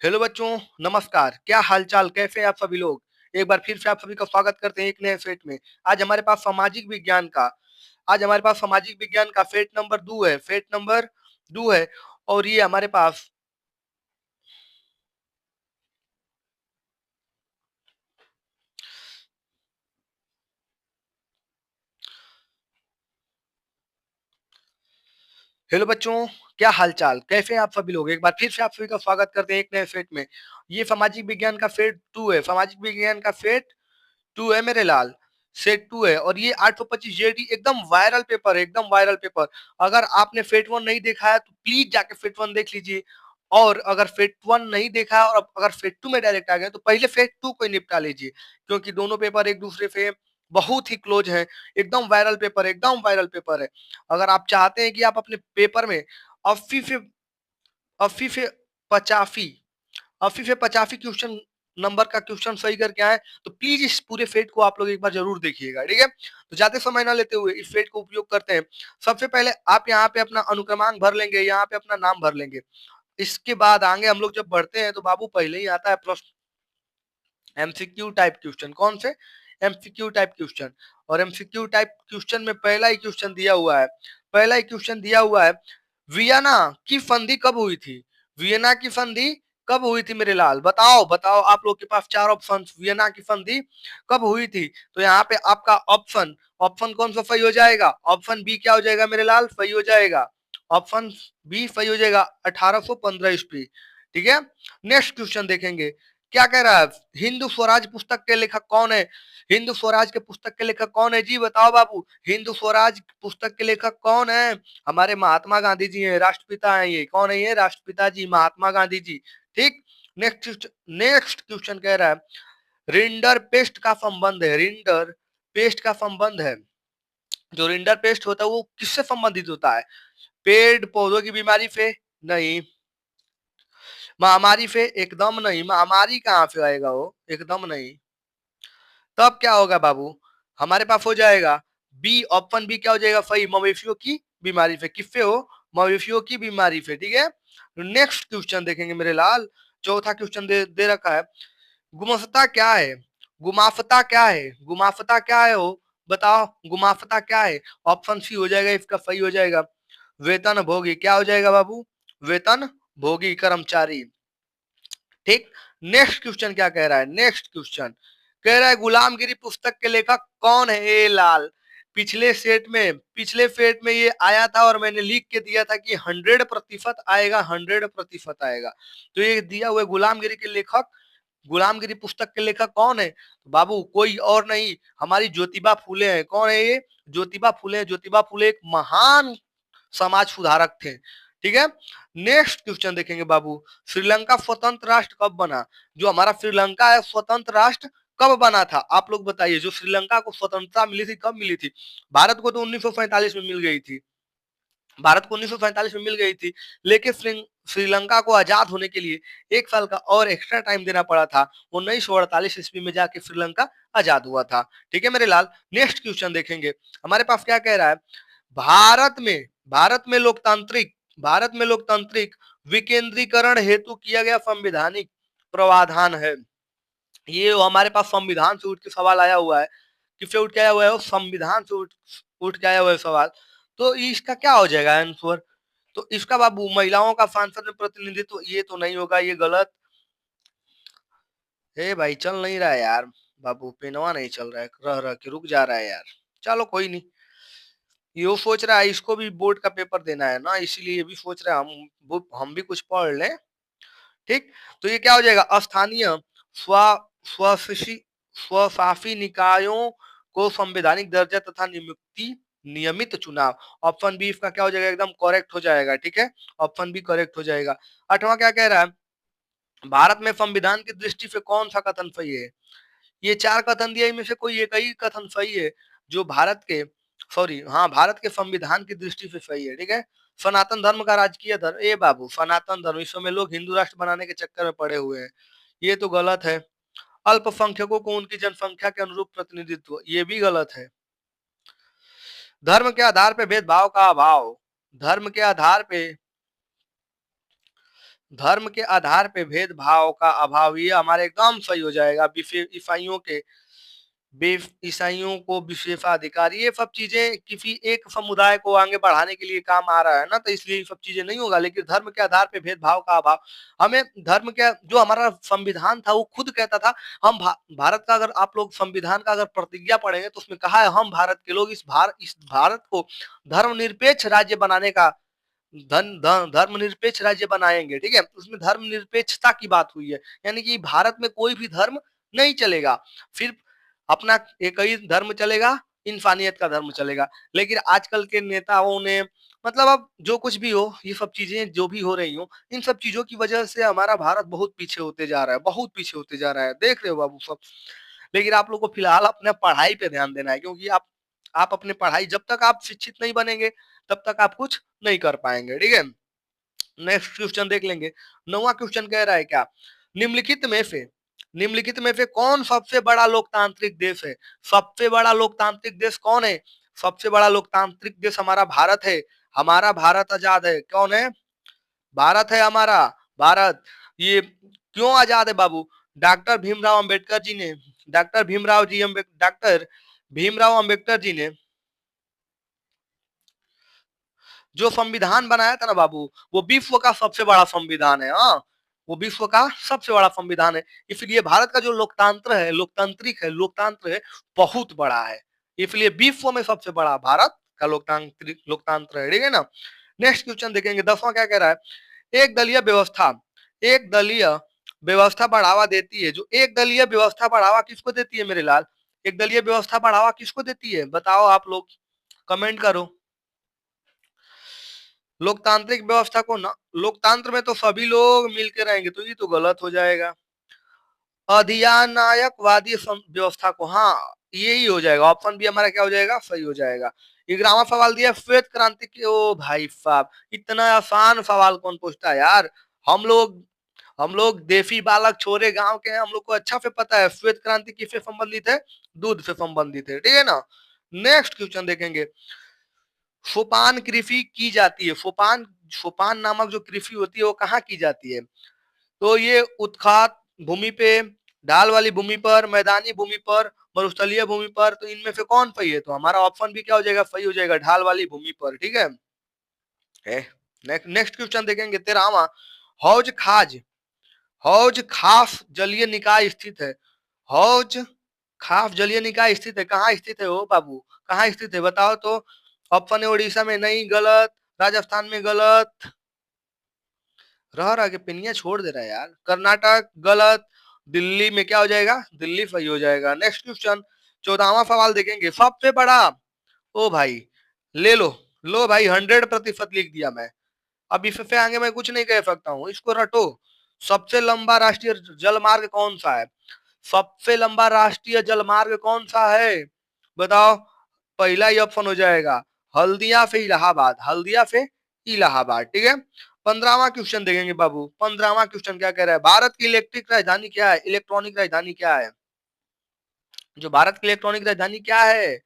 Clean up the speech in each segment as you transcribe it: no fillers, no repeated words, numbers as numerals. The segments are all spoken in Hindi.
हेलो बच्चों, नमस्कार। क्या हालचाल, कैसे हैं आप सभी लोग? एक बार फिर से आप सभी का स्वागत करते हैं एक नए सेट में। आज हमारे पास सामाजिक विज्ञान का सेट नंबर 2 है, और ये हमारे पास हेलो बच्चों, क्या हालचाल, कैसे हैं आप सभी लोग? एक बार फिर से आप सभी का स्वागत करते हैं एक नए सेट में। ये सामाजिक विज्ञान का सेट 2 है, मेरे लाल। सेट 2 है और ये 825 जेडी एकदम वायरल पेपर। अगर आपने फेट 1 नहीं देखा है तो प्लीज जाके फेट 1 देख लीजिए। और अगर फेट 1 नहीं देखा है और अगर फेट 2 में डायरेक्ट आ गए तो पहले फेट 2 को निपटा लीजिए, क्योंकि दोनों पेपर एक दूसरे से बहुत ही क्लोज है। एकदम वायरल पेपर है। अगर आप चाहते हैं कि आप अपने पेपर में 80 से 80 से 85 85 क्वेश्चन नंबर का क्वेश्चन सही करके आए तो प्लीज इस पूरे फेट को आप लोग एक बार जरूर देखिएगा, ठीक है? तो ज्यादा समय ना लेते हुए इस फेट को उपयोग करते हैं। सबसे पहले आप यहाँ पे अपना अनुक्रमांक भर लेंगे, यहाँ पे अपना नाम भर लेंगे। इसके बाद आगे हम लोग जब बढ़ते हैं तो बाबू पहले ही आता है प्रश्न एमसीक्यू टाइप क्वेश्चन। कौन से? MCQ type question. और एमसीक्यू टाइप क्वेश्चन में पहला ही क्वेश्चन दिया हुआ है, वियना की संधि कब हुई थी? वियना की संधि कब हुई थी मेरे लाल? बताओ बताओ, आप लोग के पास चार ऑप्शन, वियना की संधि कब हुई थी? तो यहाँ पे आपका ऑप्शन ऑप्शन कौन सा सही हो जाएगा? ऑप्शन बी क्या हो जाएगा मेरे लाल? सही हो जाएगा। ऑप्शन बी सही हो जाएगा, 1815 ईस्वी। ठीक है, नेक्स्ट क्वेश्चन देखेंगे। क्या कह रहा है? हिंदू स्वराज पुस्तक के लेखक कौन है? हिंदू स्वराज के पुस्तक के लेखक कौन है जी? बताओ बाबू, हिंदू स्वराज पुस्तक के लेखक कौन है? हमारे महात्मा गांधी जी हैं, राष्ट्रपिता हैं। ये कौन है? ये राष्ट्रपिता जी, महात्मा गांधी जी। ठीक। नेक्स्ट क्वेश्चन कह रहा है, रिंडर पेस्ट का संबंध है। रिंडर पेस्ट का संबंध है। जो रिंडर पेस्ट होता है वो किससे संबंधित होता है? पेड़ पौधों की बीमारी से? नहीं। महामारी से? एकदम नहीं। महामारी कहाँ से आएगा वो? एकदम नहीं। तब क्या होगा बाबू? हमारे पास हो जाएगा बी, ऑप्शन बी क्या हो जाएगा सही? मवेशियों की बीमारी से। किससे हो? मवेशियों की बीमारी से। ठीक है, नेक्स्ट क्वेश्चन देखेंगे मेरे लाल। चौथा क्वेश्चन दे रखा है, गुमाफ्ता क्या है? गुमाफ्ता क्या है? गुमाफ्ता क्या है हो? बताओ, गुमाफ्ता क्या है? ऑप्शन सी हो जाएगा इसका सही हो जाएगा, वेतन भोगी। क्या हो जाएगा बाबू? वेतन भोगी कर्मचारी। ठीक। नेक्स्ट क्वेश्चन क्या कह रहा है? नेक्स्ट क्वेश्चन कह रहा है, गुलामगिरी पुस्तक के लेखक कौन है? ए लाल, पिछले सेट में ये आया था और मैंने लिख के दिया था कि 100% आएगा, 100% आएगा। तो ये दिया हुआ गुलामगिरी पुस्तक के लेखक कौन है? तो बाबू कोई और नहीं, हमारी ज्योतिबा फूले हैं। कौन है ये? ज्योतिबा फूले। ज्योतिबा फूले एक महान समाज सुधारक थे। ठीक है, नेक्स्ट क्वेश्चन देखेंगे बाबू, श्रीलंका स्वतंत्र राष्ट्र कब बना? जो हमारा श्रीलंका है स्वतंत्र राष्ट्र कब बना था? आप लोग बताइए, जो श्रीलंका को स्वतंत्रता मिली थी कब मिली थी? भारत को तो 1947 में मिल गई थी। भारत को 1947 में मिल गई थी, लेकिन श्रीलंका को आजाद होने के लिए 1 साल का और एक्स्ट्रा टाइम देना पड़ा था। 1948 ईस्वी में जाके श्रीलंका आजाद हुआ था। ठीक है मेरे लाल, नेक्स्ट क्वेश्चन देखेंगे। हमारे पास क्या कह रहा है, भारत में भारत में लोकतांत्रिक विकेंद्रीकरण हेतु किया गया संवैधानिक प्रावधान है। ये हमारे पास संविधान से उठ के सवाल आया हुआ है। किससे उठ के आया हुआ है? संविधान से उठ के आया हुआ है सवाल। तो इसका क्या हो जाएगा आंसर? तो इसका बाबू, महिलाओं का सांसद में प्रतिनिधित्व, ये तो नहीं होगा, ये गलत। हे भाई, चल नहीं रहा है यार बाबू, पेनवा नहीं चल रहा है, रह रह के रुक जा रहा है यार। चलो कोई नहीं, ये सोच रहा है इसको भी बोर्ड का पेपर देना है ना, इसीलिए ये भी सोच रहा है हम भी कुछ पढ़ लें। ठीक। तो ये क्या हो जाएगा, स्थानीय स्व स्वशासी स्वशासी निकायों को संवैधानिक दर्जा तथा नियुक्ति नियमित चुनाव। ऑप्शन बी इसका क्या हो जाएगा? एकदम करेक्ट हो जाएगा। ठीक है, ऑप्शन बी करेक्ट हो जाएगा। आठवां क्या कह रहा है, भारत में संविधान की दृष्टि से कौन सा कथन सही है? ये चार कथन दिया, इनमें से कोई एक ही कथन सही है जो भारत के संविधान की दृष्टि से सही है। ठीक है, सनातन धर्म का राजकीय धर्म। ए बाबू, सनातन धर्म, इस समय लोग हिंदू राष्ट्र बनाने के चक्कर में पड़े हुए हैं, ये तो गलत है। अल्पसंख्यकों को उनकी जनसंख्या के अनुरूप प्रतिनिधित्व, ये भी गलत है। धर्म के आधार पर भेदभाव का अभाव, धर्म के आधार पे धर्म के आधार पे भेदभाव का अभाव, ये हमारे एकदम सही हो जाएगा। ईसाइयों को विशेषाधिकार, ये सब चीजें किसी एक समुदाय को आगे बढ़ाने के लिए काम आ रहा है ना, तो इसलिए ये सब चीजें नहीं होगा। लेकिन धर्म के आधार पे भेदभाव का अभाव, हमें धर्म के, जो हमारा संविधान था वो खुद कहता था, हम भारत का, अगर आप लोग संविधान का अगर प्रतिज्ञा पढ़ेंगे तो उसमें कहा है, हम भारत के लोग इस भारत को धर्मनिरपेक्ष राज्य बनाने का धर्मनिरपेक्ष राज्य बनाएंगे। ठीक है, उसमें धर्मनिरपेक्षता की बात हुई है, यानी कि भारत में कोई भी धर्म नहीं चलेगा, सिर्फ अपना एक ही धर्म चलेगा, इंसानियत का धर्म चलेगा। लेकिन आजकल के नेताओं ने, मतलब अब जो कुछ भी हो, ये सब चीजें जो भी हो रही हो, इन सब चीजों की वजह से हमारा भारत बहुत पीछे होते जा रहा है, बहुत पीछे होते जा रहा है, देख रहे हो बाबू सब। लेकिन आप लोग को फिलहाल अपने पढ़ाई पे ध्यान देना है, क्योंकि आप अपने पढ़ाई, जब तक आप शिक्षित नहीं बनेंगे तब तक आप कुछ नहीं कर पाएंगे। ठीक है, नेक्स्ट क्वेश्चन देख लेंगे। 9वां क्वेश्चन कह रहा है क्या, निम्नलिखित में से कौन सबसे बड़ा लोकतांत्रिक देश है? सबसे बड़ा लोकतांत्रिक देश कौन है? सबसे बड़ा लोकतांत्रिक देश हमारा भारत है। हमारा भारत आजाद है। कौन है? भारत है हमारा। भारत। ये क्यों आजाद है बाबू? डॉक्टर भीमराव अंबेडकर जी ने, डॉक्टर भीमराव अंबेडकर जी ने जो संविधान बनाया था ना बाबू, वो विश्व का सबसे बड़ा संविधान है। हाँ, वो विश्व का सबसे बड़ा संविधान है। इसलिए भारत का जो लोकतंत्र है, बहुत बड़ा है। इसलिए विश्व में सबसे बड़ा भारत का लोकतंत्र है। ठीक है ना। नेक्स्ट क्वेश्चन देखेंगे, 10वां क्या कह रहा है, एक दलीय व्यवस्था बढ़ावा देती है। जो एक दलीय व्यवस्था बढ़ावा किसको देती है मेरे लाल? एक दलीय व्यवस्था बढ़ावा किसको देती है, बताओ आप लोग, कमेंट करो। लोकतांत्रिक व्यवस्था को ना, लोकतंत्र में तो सभी लोग मिलकर रहेंगे, तो ये तो गलत हो जाएगा। अधिनायकवादी व्यवस्था को, हाँ यही हो जाएगा। ऑप्शन बी हमारा क्या हो जाएगा, सही हो जाएगा। 11वां सवाल दिया, श्वेत क्रांति की, ओ भाई साहब, इतना आसान सवाल कौन पूछता है यार। हम लोग हम लोग देसी बालक छोरे गांव के हैं, हम लोग को अच्छा से पता है श्वेत क्रांति किससे संबंधित है, दूध से संबंधित है। ठीक है ना। नेक्स्ट क्वेश्चन देखेंगे, सोपान कृषि की जाती है। सोपान नामक जो कृषि होती है वो कहाँ की जाती है? तो ये उत्खात भूमि पे, ढाल वाली भूमि पर, मैदानी भूमि पर, मरुस्थलीय भूमि पर, तो इनमें से कौन सही है? तो हमारा ऑप्शन भी क्या हो जाएगा, सही हो जाएगा, ढाल वाली भूमि पर। ठीक है। नेक्स्ट क्वेश्चन देखेंगे, 13वां, हौज खाज हौज खास जलीय निकाय स्थित है। हौज खास जलीय निकाय स्थित है, कहाँ स्थित है वो बाबू, कहाँ स्थित है बताओ तो। ऑप्शन है उड़ीसा में, नहीं, गलत। राजस्थान में, गलत। रह के पिनिया छोड़ दे रहा है यार। कर्नाटक, गलत। दिल्ली में क्या हो जाएगा, दिल्ली सही हो जाएगा। नेक्स्ट क्वेश्चन, 14वां सवाल देखेंगे, सबसे बड़ा, ओ भाई ले लो भाई, 100% लिख दिया मैं। अब इससे आगे मैं कुछ नहीं कह सकता हूँ, इसको रटो। सबसे लंबा राष्ट्रीय जलमार्ग कौन सा है? सबसे लंबा राष्ट्रीय जलमार्ग कौन सा है, बताओ। पहला ही ऑप्शन हो जाएगा, हल्दिया से इलाहाबाद, ठीक है। 15वां क्वेश्चन देखेंगे बाबू। 15वां क्वेश्चन क्या कह रहा है, भारत की इलेक्ट्रिक राजधानी क्या है, इलेक्ट्रॉनिक राजधानी क्या है? जो भारत की इलेक्ट्रॉनिक राजधानी क्या है,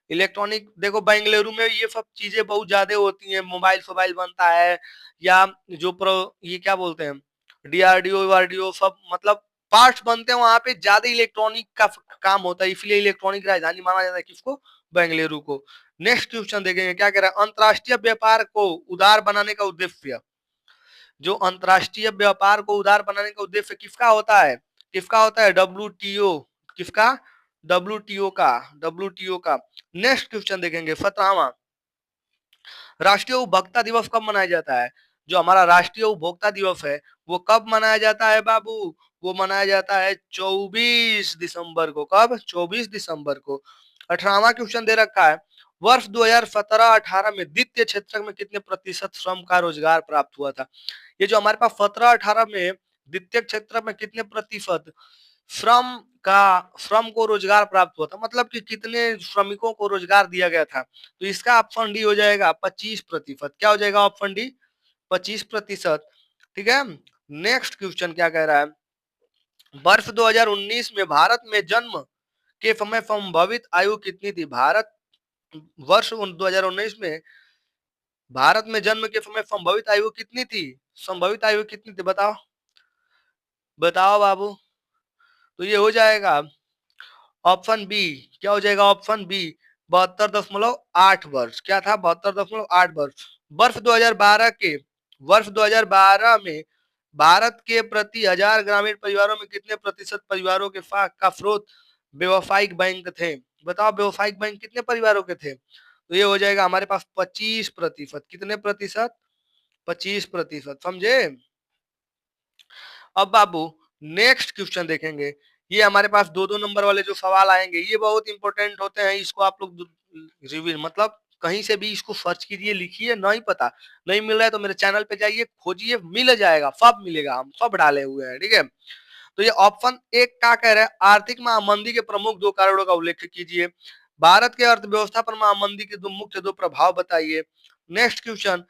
इलेक्ट्रॉनिक, देखो बेंगलुरु में ये सब चीजें बहुत ज्यादा होती हैं, मोबाइल बनता है, या जो ये क्या बोलते हैं, डीआरडीओ वारडीओ सब, मतलब पार्ट्स बनते हैं वहां पे, ज्यादा इलेक्ट्रॉनिक का काम होता है, इसलिए इलेक्ट्रॉनिक राजधानी माना जाता है किसको, बेंगलुरु को। नेक्स्ट क्वेश्चन देखेंगे, क्या कह रहा है, अंतरराष्ट्रीय व्यापार को उदार बनाने का उद्देश्य, जो अंतरराष्ट्रीय व्यापार को उदार बनाने का उद्देश्य किसका होता है, डब्ल्यूटीओ, किसका, डब्ल्यूटीओ का। नेक्स्ट क्वेश्चन देखेंगे, 17वां, राष्ट्रीय उपभोक्ता दिवस कब मनाया जाता है? जो हमारा राष्ट्रीय उपभोक्ता दिवस है वो कब मनाया जाता है बाबू? वो मनाया जाता है 24 दिसंबर को। कब? 24 दिसंबर को। 18वां क्वेश्चन दे रखा है, वर्ष 2017-18 में वित्तीय क्षेत्र में कितने प्रतिशत श्रम का रोजगार प्राप्त हुआ था? ये जो हमारे पास 17-18 में वित्तीय क्षेत्र में कितने प्रतिशत श्रम को रोजगार प्राप्त हुआ था, मतलब कि कितने श्रमिकों को रोजगार दिया गया था? तो इसका ऑप्शन डी हो जाएगा 25%। क्या हो जाएगा ऑप्शन डी? 25%। ठीक है। नेक्स्ट क्वेश्चन क्या कह रहा है, वर्ष 2019 में भारत में जन्म के समय संभावित आयु कितनी थी? वर्ष 2019 में भारत में जन्म के समय संभावित आयु कितनी थी? संभावित आयु कितनी थी बताओ, बताओ बाबू। तो ये हो जाएगा ऑप्शन बी। क्या हो जाएगा ऑप्शन बी, 72.8 वर्ष। क्या था, 72.8 वर्ष। वर्ष 2012 के, वर्ष 2012 में भारत के प्रति 1000 ग्रामीण परिवारों में कितने प्रतिशत परिवारों के का स्रोत व्यवसायिक बैंक थे? बताओ व्यवसायिक बैंक कितने परिवारों के थे? तो ये हो जाएगा हमारे पास 25%। कितने प्रतिशत? 25%, समझे? अब बाबू नेक्स्ट क्वेश्चन देखेंगे। ये हमारे पास दो दो नंबर वाले जो सवाल आएंगे ये बहुत इंपॉर्टेंट होते हैं, इसको आप लोग रिवील मतलब कहीं से भी इसको सर्च कीजिए, लिखिए। नहीं पता, नहीं मिल रहा है तो मेरे चैनल पे जाइए, खोजिए, मिल जाएगा, सब मिलेगा, हम सब डाले हुए हैं, ठीक है। तो ये ऑप्शन एक क्या कह रहा है, आर्थिक महामंदी के प्रमुख दो कारणों का उल्लेख कीजिए। भारत के अर्थव्यवस्था पर महामंदी के दो मुख्य दो प्रभाव बताइए। नेक्स्ट क्वेश्चन,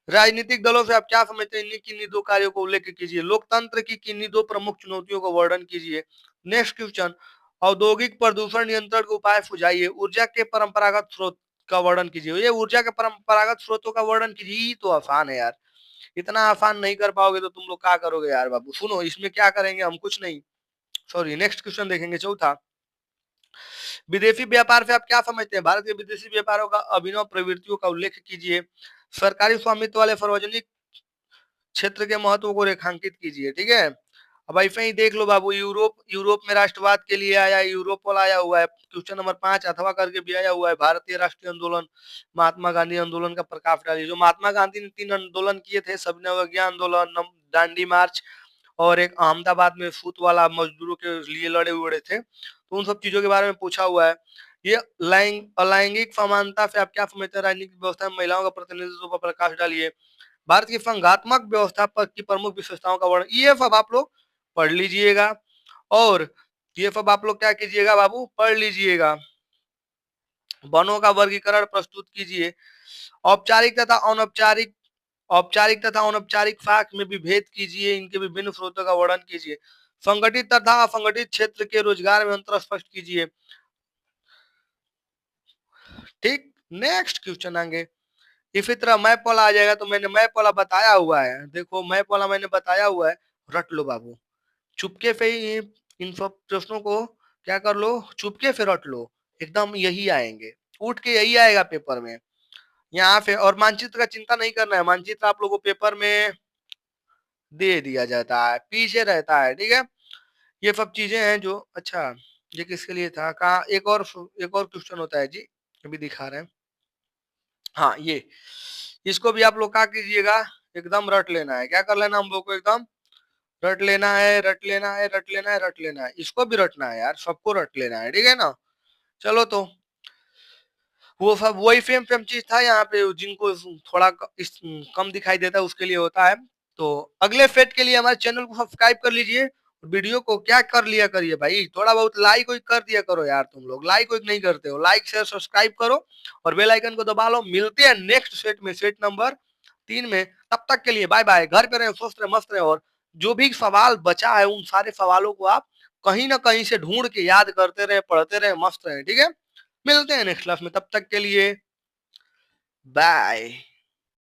राजनीतिक दलों से आप क्या समझते हैं, इन्हीं किन्हीं दो कार्यों को उल्लेख कीजिए। लोकतंत्र की किन्हीं दो प्रमुख चुनौतियों को वर्णन कीजिए। नेक्स्ट क्वेश्चन, औद्योगिक प्रदूषण नियंत्रण के उपाय सुझाइए। ऊर्जा के परंपरागत स्रोत का वर्णन कीजिए। ये ऊर्जा के परंपरागत स्रोतों का वर्णन कीजिए, ये तो आसान है यार, इतना आसान नहीं कर पाओगे तो तुम लोग क्या करोगे यार बाबू। सुनो इसमें क्या करेंगे हम, कुछ नहीं, सॉरी। नेक्स्ट क्वेश्चन देखेंगे, चौथा, विदेशी व्यापार से आप क्या समझते हैं? भारत के विदेशी व्यापारों का अभिनव प्रवृत्तियों का उल्लेख कीजिए। सरकारी स्वामित्व वाले सार्वजनिक क्षेत्र के महत्व को रेखांकित कीजिए, ठीक है। अब ऐसे ही देख लो बाबू, यूरोप, यूरोप में राष्ट्रवाद के लिए आया, यूरोपोल आया हुआ है। क्वेश्चन नंबर 5 अथवा करके भी आया हुआ है। भारतीय राष्ट्रीय आंदोलन, महात्मा गांधी आंदोलन का प्रकाश डालिए। जो महात्मा गांधी ने 3 आंदोलन किए थे, सविनय अवज्ञा आंदोलन, दांडी मार्च, और एक अहमदाबाद में सूत वाला मजदूरों के लिए लड़े हुए थे, तो उन सब चीजों के बारे में पूछा हुआ है। ये अलैंगिक समानता से आप क्या समझते हैं? राजनीतिक व्यवस्था में महिलाओं का प्रतिनिधित्व पर प्रकाश डालिए। भारत की संघात्मक व्यवस्था पर की प्रमुख विशेषताओं का वर्णन, ये सब आप लोग पढ़ लीजिएगा। और ये सब आप लोग क्या कीजिएगा बाबू, पढ़ लीजिएगा। वनों का वर्गीकरण प्रस्तुत कीजिए। औपचारिक तथा अनौपचारिक, औपचारिक तथा अनौपचारिक शाख में विभेद कीजिए, इनके विभिन्न स्रोतों का वर्णन कीजिए। संगठित तथा असंगठित क्षेत्र के रोजगार में अंतर स्पष्ट कीजिए, ठीक। नेक्स्ट क्वेश्चन आएंगे, इसी तरह मैप वाला आ जाएगा। तो मैंने मैप वाला बताया हुआ है, देखो मैप वाला मैंने बताया हुआ है, रट लो बाबू। चुपके से ही इन सब प्रश्नों को क्या कर लो, चुपके से रट लो, एकदम यही आएंगे, उठ के यही आएगा पेपर में यहाँ पे। और मानचित्र का चिंता नहीं करना है, मानचित्र आप लोगों को पेपर में दे दिया जाता है, पीछे रहता है, ठीक है। ये सब चीजें हैं जो, अच्छा ये किसके लिए था, कहा एक और क्वेश्चन होता है जी, अभी दिखा रहे हैं। हाँ ये, इसको भी आप लोग क्या कीजिएगा, एकदम रट लेना है। क्या कर लेना हम लोग को, एकदम रट लेना है, रट लेना है, रट लेना है, रट लेना है, इसको भी रटना है यार, सबको रट लेना है, ठीक है ना। चलो तो वो सब वही सेम सेम चीज था यहाँ पे, जिनको थोड़ा कम दिखाई देता है उसके लिए होता है। तो अगले फेट के लिए हमारे चैनल को सब्सक्राइब कर लीजिए। वीडियो को क्या कर लिया करिए भाई, थोड़ा बहुत लाइक कोई कर दिया करो यार, तुम लोग लाइक कोई नहीं करते हो। लाइक शेयर सब्सक्राइब करो और बेल आइकन को दबा लो। मिलते हैं नेक्स्ट सेट में, सेट नंबर 3 में। तब तक के लिए बाय बाय, घर पे रहे, स्वस्थ रहे, मस्त रहे। और जो भी सवाल बचा है उन सारे सवालों को आप कहीं ना कहीं से ढूंढ के याद करते रहे, पढ़ते रहे, मस्त रहे, ठीक है। मिलते हैं नेक्स्ट क्लास में, तब तक के लिए बाय।